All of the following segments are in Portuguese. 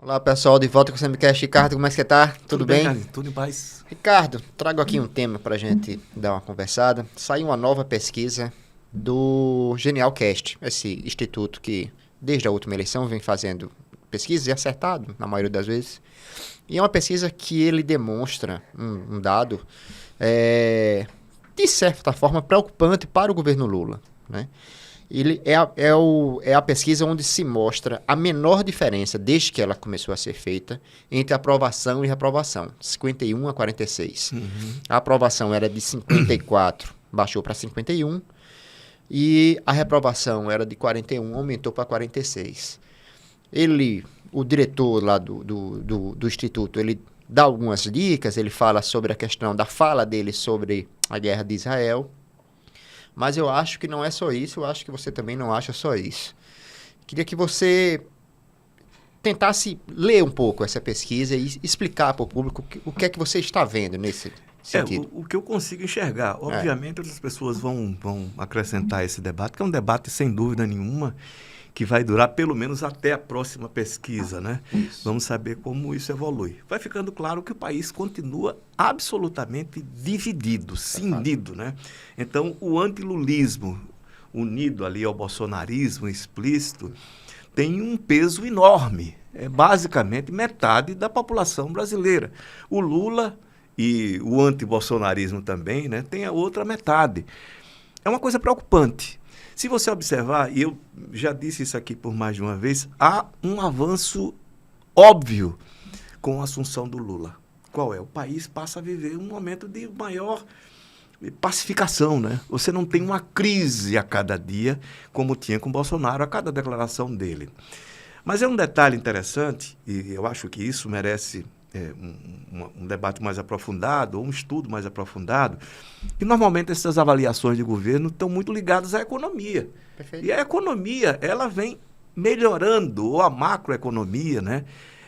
Olá pessoal, de volta com o Semicast. Ricardo, como é que você tá? Tudo bem? Carlinhos? Tudo em paz. Ricardo, trago aqui um tema pra gente dar uma conversada. Saiu uma nova pesquisa do Genialcast, esse instituto que desde a última eleição vem fazendo pesquisas e acertado na maioria das vezes. E é uma pesquisa que ele demonstra um dado de certa forma preocupante para o governo Lula, né? Ele é a pesquisa onde se mostra a menor diferença, desde que ela começou a ser feita, entre aprovação e reprovação, 51 a 46. A aprovação era de 54, baixou para 51, e a reprovação era de 41, aumentou para 46. O diretor lá do Instituto, ele dá algumas dicas, ele fala sobre a questão da fala dele sobre a guerra de Israel. Mas eu acho que não é só isso, eu acho que você também não acha só isso. Queria que você tentasse ler um pouco essa pesquisa e explicar para o público o que é que você está vendo nesse sentido. O que eu consigo enxergar. Obviamente, outras pessoas vão acrescentar esse debate, que é um debate, sem dúvida nenhuma, que vai durar pelo menos até a próxima pesquisa, né? Isso. Vamos saber como isso evolui. Vai ficando claro que o país continua absolutamente dividido, cindido, né? Então, o antilulismo, unido ali ao bolsonarismo explícito, tem um peso enorme. É basicamente metade da população brasileira. O Lula e o antibolsonarismo também, né, tem a outra metade. É uma coisa preocupante. Se você observar, e eu já disse isso aqui por mais de uma vez, há um avanço óbvio com a assunção do Lula. Qual é? O país passa a viver um momento de maior pacificação, né? Você não tem uma crise a cada dia, como tinha com Bolsonaro, a cada declaração dele. Mas é um detalhe interessante, e eu acho que isso merece um debate mais aprofundado, ou um estudo mais aprofundado, que normalmente essas avaliações de governo estão muito ligadas à economia. Perfeito. E a economia, ela vem melhorando, ou a macroeconomia, né?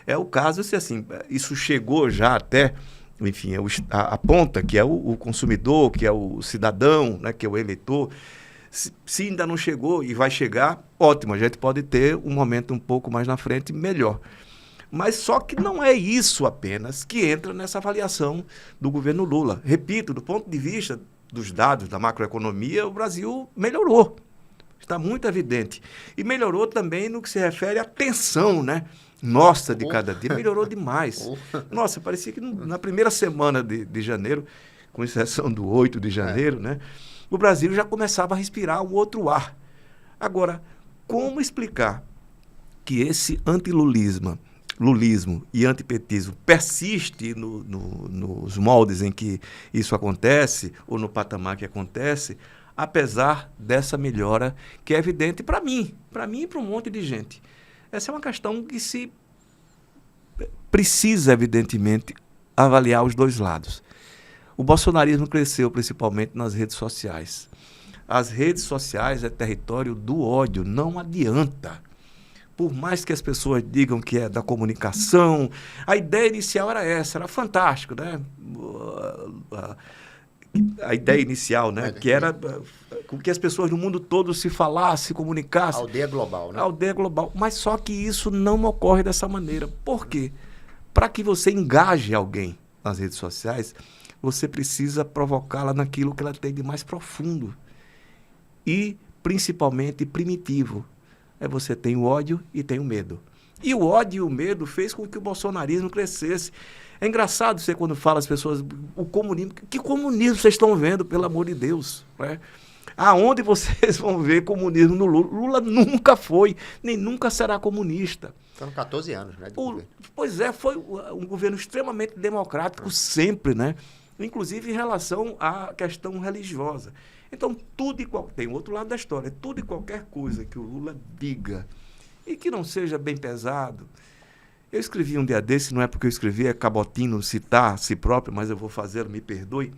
É o caso, se assim, isso chegou já até, enfim, a ponta, que é o consumidor, que é o cidadão, né, que é o eleitor. Se ainda não chegou e vai chegar, ótimo, a gente pode ter um momento um pouco mais na frente melhor. Mas só que não é isso apenas que entra nessa avaliação do governo Lula. Repito, do ponto de vista dos dados da macroeconomia, o Brasil melhorou. Está muito evidente. E melhorou também no que se refere à tensão, né? Nossa, de cada dia. Melhorou demais. Nossa, parecia que na primeira semana de janeiro, com exceção do 8 de janeiro, né? O Brasil já começava a respirar um outro ar. Agora, como explicar que esse antilulismo e antipetismo persiste nos moldes em que isso acontece, ou no patamar que acontece, apesar dessa melhora que é evidente para mim e para um monte de gente. Essa é uma questão que se precisa, evidentemente, avaliar os dois lados. O bolsonarismo cresceu principalmente nas redes sociais. As redes sociais é território do ódio, não adianta. Por mais que as pessoas digam que é da comunicação, a ideia inicial era essa, era fantástico, né? A ideia inicial, né? Que era com que as pessoas no mundo todo se falassem, se comunicassem. Aldeia global, né? Aldeia global. Mas só que isso não ocorre dessa maneira. Por quê? Para que você engaje alguém nas redes sociais, você precisa provocá-la naquilo que ela tem de mais profundo e, principalmente, primitivo. Você tem o ódio e tem o medo. E o ódio e o medo fez com que o bolsonarismo crescesse. É engraçado você quando fala as pessoas, o comunismo, que comunismo vocês estão vendo, pelo amor de Deus? Né? Aonde vocês vão ver comunismo no Lula? Lula nunca foi, nem nunca será comunista. Foram 14 anos, né? Pois é, foi um governo extremamente democrático sempre, né? Inclusive em relação à questão religiosa. Então, tem outro lado da história, tudo e qualquer coisa que o Lula diga e que não seja bem pesado. Eu escrevi um dia desse, não é porque eu escrevi, é cabotino citar a si próprio, mas eu vou fazê-lo, me perdoe.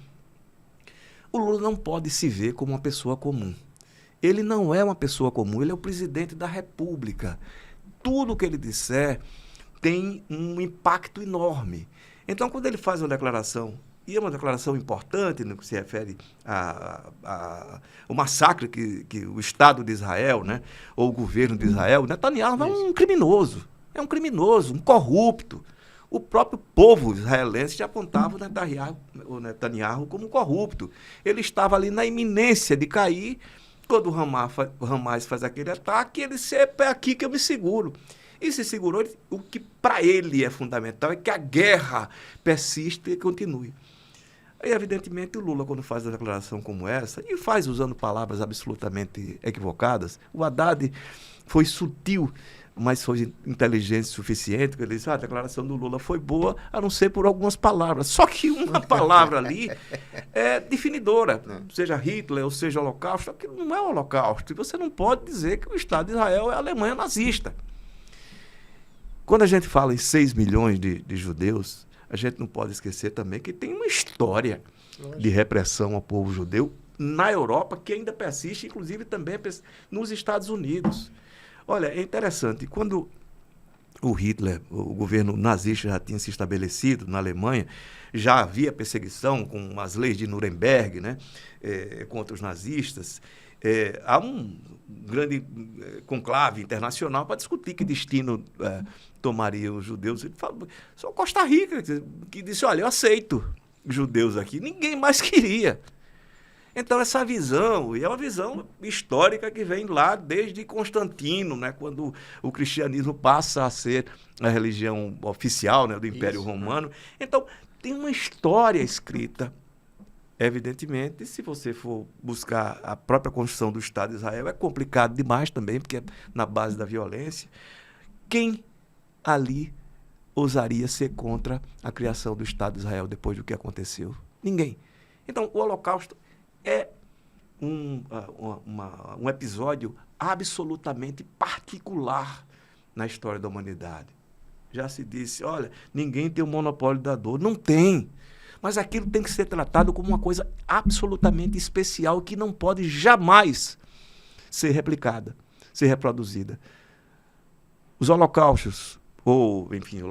O Lula não pode se ver como uma pessoa comum. Ele não é uma pessoa comum, ele é o presidente da República. Tudo que ele disser tem um impacto enorme. Então, quando ele faz uma declaração, e é uma declaração importante no que se refere ao massacre que o Estado de Israel, né, ou o governo de Israel, Netanyahu é um criminoso. é um criminoso, um corrupto. O próprio povo israelense já apontava o Netanyahu como corrupto. Ele estava ali na iminência de cair. Quando o Hamas faz aquele ataque, ele disse, é aqui que eu me seguro. E se segurou, o que para ele é fundamental é que a guerra persista e continue. Aí, evidentemente, o Lula, quando faz uma declaração como essa, e faz usando palavras absolutamente equivocadas, o Haddad foi sutil, mas foi inteligente o suficiente, porque ele disse, a declaração do Lula foi boa, a não ser por algumas palavras. Só que uma palavra ali é definidora, seja Hitler ou seja Holocausto, aquilo não é Holocausto. E você não pode dizer que o Estado de Israel é a Alemanha nazista. Quando a gente fala em 6 milhões de judeus, a gente não pode esquecer também que tem uma história de repressão ao povo judeu na Europa, que ainda persiste, inclusive também nos Estados Unidos. Olha, é interessante, quando o Hitler, o governo nazista já tinha se estabelecido na Alemanha, já havia perseguição com as leis de Nuremberg, né, contra os nazistas, há um grande conclave internacional para discutir que destino tomariam os judeus. Ele fala, só Costa Rica, que disse, olha, eu aceito judeus aqui. Ninguém mais queria. Então, essa visão, e é uma visão histórica que vem lá desde Constantino, né, quando o cristianismo passa a ser a religião oficial, né, do Império Romano. Então, tem uma história escrita. Evidentemente, se você for buscar a própria construção do Estado de Israel, é complicado demais também, porque é na base da violência. Quem ali ousaria ser contra a criação do Estado de Israel depois do que aconteceu? Ninguém. Então, o Holocausto é um episódio absolutamente particular na história da humanidade. Já se disse, olha, ninguém tem o monopólio da dor. Não tem. Mas aquilo tem que ser tratado como uma coisa absolutamente especial que não pode jamais ser replicada, ser reproduzida. Os holocaustos, ou, enfim,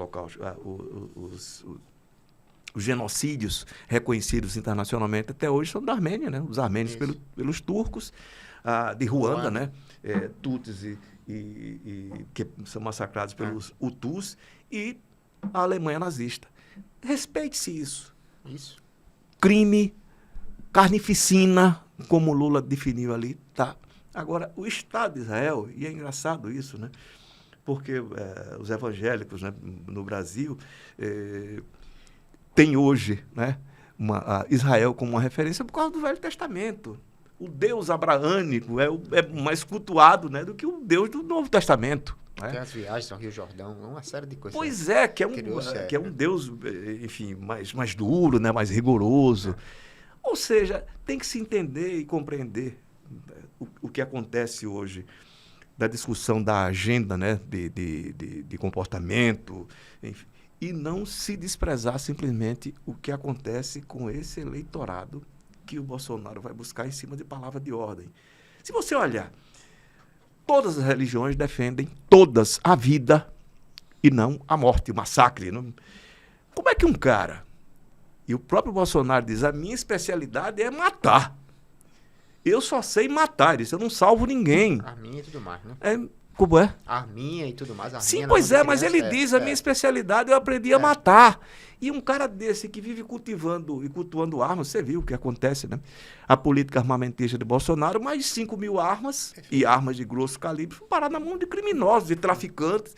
os genocídios reconhecidos internacionalmente até hoje são da Armênia, né? Os armênios pelos turcos, de Ruanda, né? Tutsis que são massacrados pelos Hutus, e a Alemanha nazista. Respeite-se isso. Isso. Crime, carnificina, como Lula definiu ali, tá. Agora, o Estado de Israel, e é engraçado isso, né? Porque os evangélicos, né, no Brasil têm hoje, né, Israel como uma referência por causa do Velho Testamento. O Deus abraânico é mais cultuado, né, do que o Deus do Novo Testamento. Tem as viagens ao Rio Jordão, uma série de coisas. Pois é, que é um Deus, enfim, mais duro, né, mais rigoroso. Ou seja, tem que se entender e compreender o que acontece hoje da discussão da agenda, né, de comportamento, enfim, e não se desprezar simplesmente o que acontece com esse eleitorado que o Bolsonaro vai buscar em cima de palavra de ordem. Se você olhar, todas as religiões defendem todas a vida e não a morte, o massacre. Não? Como é que um cara, e o próprio Bolsonaro diz, a minha especialidade é matar. Eu só sei matar, ele disse, eu não salvo ninguém. Arminha e tudo mais, né? Como é? Arminha e tudo mais. Sim, pois é, mas ele diz, a minha especialidade eu aprendi a matar. E um cara desse que vive cultivando e cultuando armas, você viu o que acontece, né? A política armamentista de Bolsonaro, mais de 5 mil armas, e armas de grosso calibre, foram parar na mão de criminosos, de traficantes,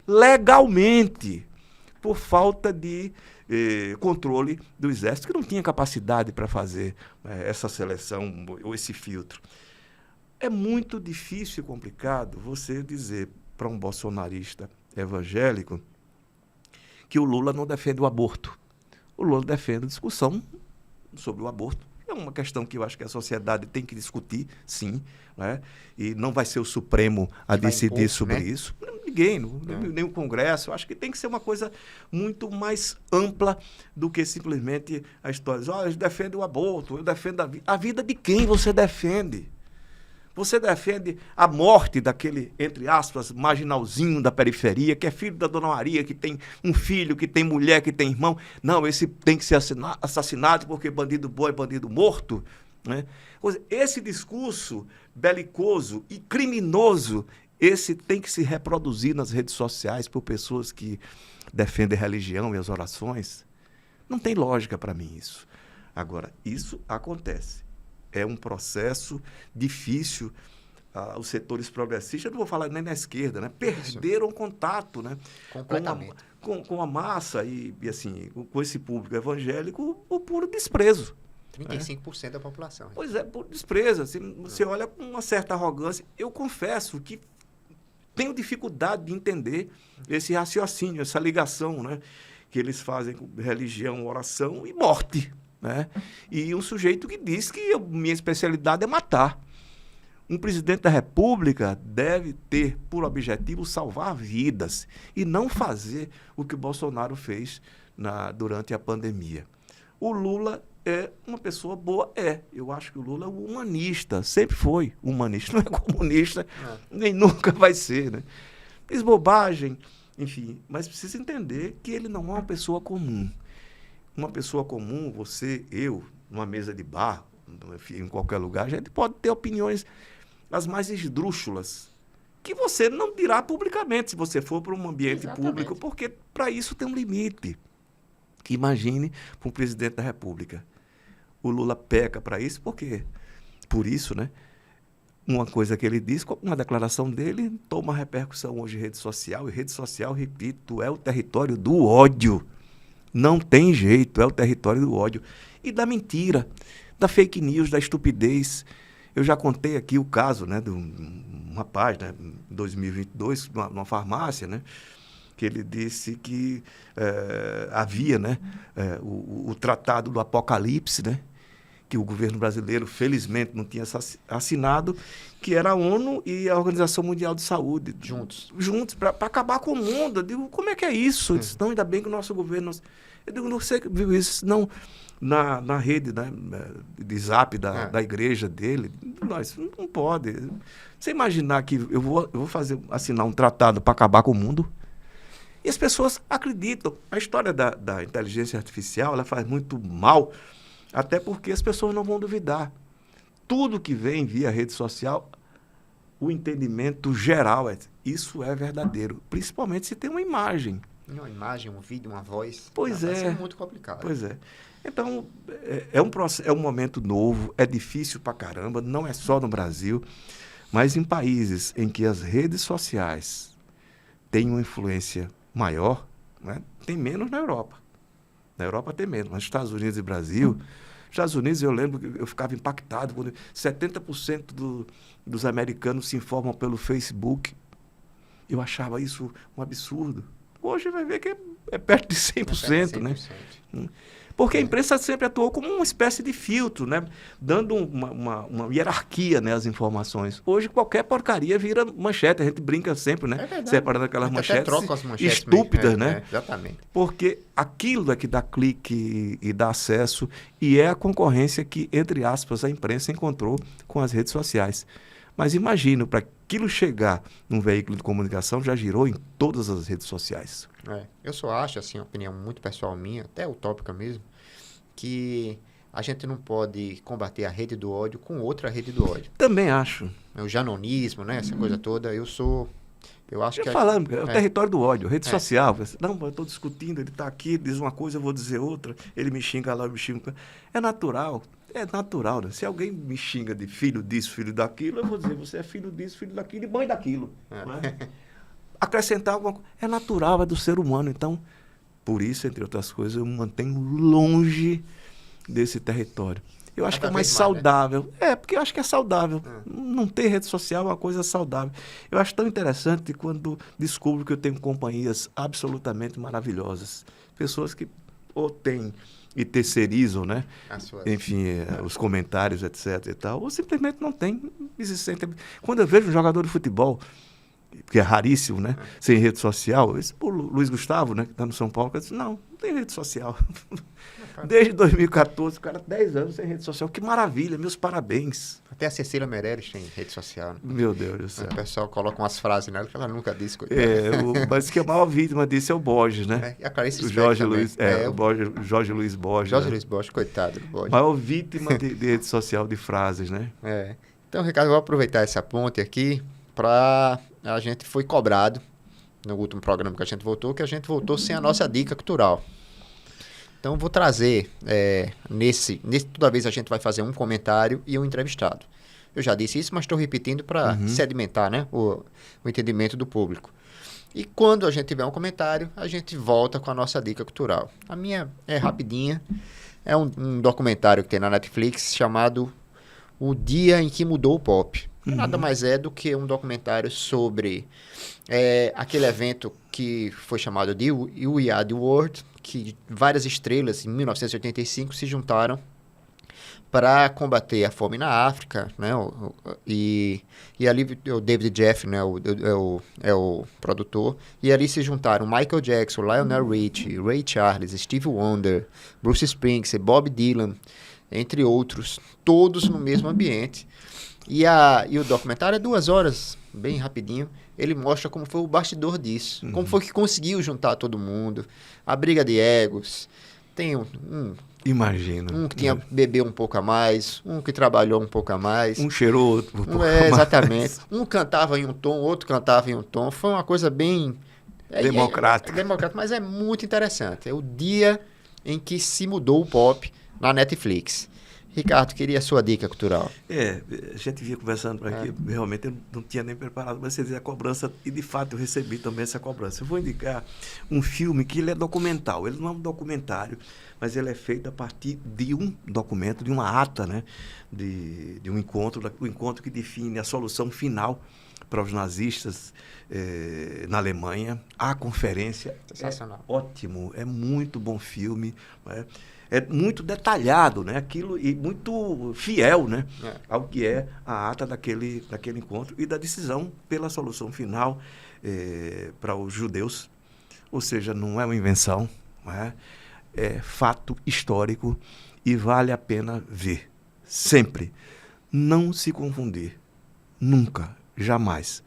legalmente, por falta de controle do Exército, que não tinha capacidade para fazer essa seleção ou esse filtro. É muito difícil e complicado você dizer para um bolsonarista evangélico que o Lula não defende o aborto. O Lula defende a discussão sobre o aborto. É uma questão que eu acho que a sociedade tem que discutir, sim, né? E não vai ser o Supremo a decidir sobre isso. Ninguém, nem o Congresso. Eu acho que tem que ser uma coisa muito mais ampla do que simplesmente a história. Eu defendo o aborto, eu defendo a vida. A vida de quem você defende? Você defende a morte daquele, entre aspas, marginalzinho da periferia, que é filho da Dona Maria, que tem um filho, que tem mulher, que tem irmão. Não, esse tem que ser assassinado porque bandido bom é bandido morto. Né? Esse discurso belicoso e criminoso esse tem que se reproduzir nas redes sociais por pessoas que defendem a religião e as orações. Não tem lógica para mim isso. Agora, isso acontece. É um processo difícil. Os setores progressistas, eu não vou falar nem na esquerda, né? Perderam contato, né? Completamente. Com a massa e assim, com esse público evangélico, o puro desprezo. 35% da população. Pois é, por desprezo. Assim, você olha com uma certa arrogância. Eu confesso que tenho dificuldade de entender esse raciocínio, essa ligação, né, que eles fazem com religião, oração e morte. Né? E um sujeito que diz que minha especialidade é matar. Um presidente da República deve ter por objetivo salvar vidas e não fazer o que o Bolsonaro fez durante a pandemia. O Lula é uma pessoa boa, eu acho que o Lula é um humanista, sempre foi humanista, não é comunista, nem nunca vai ser, né? Fez bobagem, enfim, mas precisa entender que ele não é uma pessoa comum. Uma pessoa comum, você, eu, numa mesa de bar, enfim, em qualquer lugar, a gente pode ter opiniões as mais esdrúxulas, que você não dirá publicamente se você for para um ambiente público, porque para isso tem um limite. Imagine para um presidente da República. O Lula peca para isso, por quê? Por isso, né? Uma coisa que ele diz, uma declaração dele, toma repercussão hoje em rede social, e rede social, repito, é o território do ódio. Não tem jeito, é o território do ódio. E da mentira, da fake news, da estupidez. Eu já contei aqui o caso, né, de um rapaz, né, em 2022, numa farmácia, né, que ele disse que havia, né, o tratado do Apocalipse, né, que o governo brasileiro, felizmente, não tinha assinado, que era a ONU e a Organização Mundial de Saúde. Juntos, para acabar com o mundo. Eu digo, como é que é isso? Eu disse, não, ainda bem que o nosso governo... Eu digo, não sei, viu isso? Não, na rede, né, de zap da igreja dele, nós não pode. Você imaginar que eu vou assinar um tratado para acabar com o mundo? E as pessoas acreditam. A história da inteligência artificial, ela faz muito mal, até porque as pessoas não vão duvidar. Tudo que vem via rede social, o entendimento geral isso é verdadeiro. Principalmente se tem uma imagem. Uma imagem, um vídeo, uma voz. Pois Vai ser muito complicado. Pois é. Então, é um momento novo, é difícil pra caramba, não é só no Brasil, mas em países em que as redes sociais têm uma influência maior, né, tem menos na Europa. Na Europa tem menos, mas nos Estados Unidos e Brasil... Estados Unidos, eu lembro que eu ficava impactado quando 70% dos americanos se informam pelo Facebook. Eu achava isso um absurdo. Hoje vai ver que é perto de 100%, né? Porque a imprensa sempre atuou como uma espécie de filtro, né? Dando uma hierarquia, né, às informações. Hoje qualquer porcaria vira manchete, a gente brinca sempre, né? Separando aquelas manchetes, estúpidas, né? Exatamente. Porque aquilo é que dá clique e dá acesso, e é a concorrência que, entre aspas, a imprensa encontrou com as redes sociais. Mas imagino, para aquilo chegar num veículo de comunicação, já girou em todas as redes sociais. Eu só acho, assim, uma opinião muito pessoal minha, até utópica mesmo, que a gente não pode combater a rede do ódio com outra rede do ódio. Também acho. O janonismo, né? Essa coisa toda, eu acho que... falando, é o território do ódio, rede social. Não, eu estou discutindo, ele está aqui, diz uma coisa, eu vou dizer outra, ele me xinga lá, eu me xinga. É natural, né? Se alguém me xinga de filho disso, filho daquilo, eu vou dizer, você é filho disso, filho daquilo e mãe daquilo. Né? Acrescentar alguma coisa. É natural, é do ser humano. Então, por isso, entre outras coisas, eu me mantenho longe desse território. Eu acho que é mais saudável. Né? Porque eu acho que é saudável. Não ter rede social é uma coisa saudável. Eu acho tão interessante quando descubro que eu tenho companhias absolutamente maravilhosas. Pessoas que ou têm e terceirizam, né? Enfim, os comentários, etc. e tal, ou simplesmente não tem. Quando eu vejo um jogador de futebol, que é raríssimo, né? Sem rede social, o Luiz Gustavo, né? Que está no São Paulo, eu disse, não tem rede social. Desde 2014, o cara 10 anos sem rede social. Que maravilha, meus parabéns. Até a Cecília Meirelles tem rede social. Né? Meu Deus do céu. O pessoal coloca umas frases nela que ela nunca disse. Mas que a maior vítima disso é o Borges, né? E a Clarice o Jorge Luiz, o Jorge Luiz Borges. Jorge Luiz Borges, coitado do Borges. Maior vítima de rede social de frases, né? Então, Ricardo, eu vou aproveitar essa ponte aqui para a gente foi cobrado, no último programa que a gente voltou sem a nossa dica cultural. Então, vou trazer, toda vez a gente vai fazer um comentário e um entrevistado. Eu já disse isso, mas estou repetindo para sedimentar, né, o entendimento do público. E quando a gente tiver um comentário, a gente volta com a nossa dica cultural. A minha é rapidinha, é um documentário que tem na Netflix chamado O Dia em que Mudou o Pop. Nada mais é do que um documentário sobre aquele evento que foi chamado de We Are The World, que várias estrelas, em 1985, se juntaram para combater a fome na África, né? E ali o David Jeff, né? é o produtor, e ali se juntaram Michael Jackson, Lionel Richie, Ray Charles, Stevie Wonder, Bruce Springsteen, Bob Dylan, entre outros, todos no mesmo ambiente. E o documentário é 2 horas, bem rapidinho. Ele mostra como foi o bastidor disso, como foi que conseguiu juntar todo mundo, a briga de egos. Tem Imagino. Um que bebeu um pouco a mais, um que trabalhou um pouco a mais. Um cheirou outro um pouco a mais. Exatamente. Um cantava em um tom, outro cantava em um tom. Foi uma coisa bem... democrática. Democrática, mas é muito interessante. É o dia em que se mudou o pop na Netflix. Ricardo, queria a sua dica cultural. A gente vinha conversando por aqui, realmente eu não tinha nem preparado, mas você dizia a cobrança, e de fato eu recebi também essa cobrança. Eu vou indicar um filme que ele é documental, ele não é um documentário, mas ele é feito a partir de um documento, de uma ata, né, de um encontro, o encontro que define a solução final para os nazistas na Alemanha. A conferência sensacional. É ótimo, é muito bom filme, né? É muito detalhado, né? Aquilo, e muito fiel, né? Ao que é a ata daquele encontro e da decisão pela solução final para os judeus. Ou seja, não é uma invenção, não é? É fato histórico e vale a pena ver. Sempre. Não se confundir. Nunca, jamais.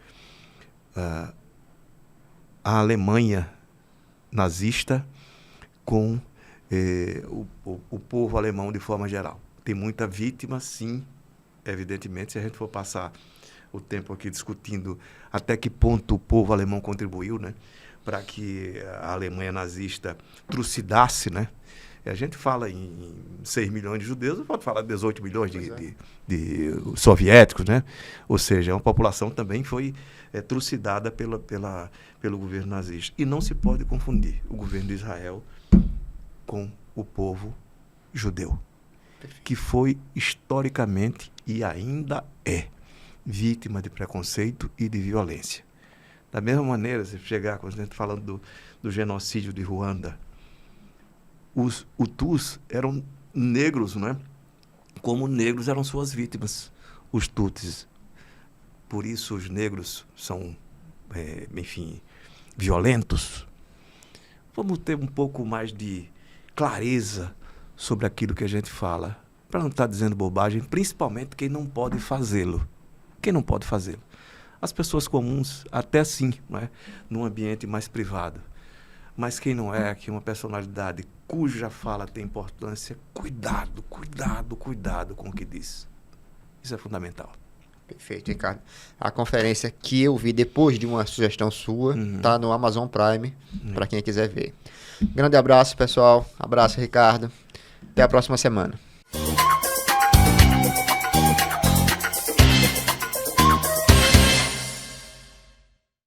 A Alemanha nazista com o povo alemão de forma geral. Tem muita vítima, sim, evidentemente, se a gente for passar o tempo aqui discutindo até que ponto o povo alemão contribuiu, né, para que a Alemanha nazista trucidasse, né? A gente fala em 6 milhões de judeus, eu posso falar de 18 milhões de soviéticos, né? Ou seja, uma população também foi trucidada pelo governo nazista. E não se pode confundir o governo de Israel com o povo judeu, que foi historicamente e ainda é vítima de preconceito e de violência. Da mesma maneira, se chegar, quando a gente está falando do genocídio de Ruanda, os Hutus eram negros, né? Como negros eram suas vítimas, os Tutsis. Por isso os negros são, enfim, violentos. Vamos ter um pouco mais de clareza sobre aquilo que a gente fala, para não estar dizendo bobagem, principalmente quem não pode fazê-lo. Quem não pode fazê-lo? As pessoas comuns, até sim, não é? Num ambiente mais privado. Mas quem não é aqui uma personalidade cuja fala tem importância, cuidado com o que diz. Isso é fundamental. Perfeito, Ricardo. A conferência que eu vi depois de uma sugestão sua está no Amazon Prime, para quem quiser ver. Grande abraço, pessoal. Abraço, Ricardo. Até a próxima semana.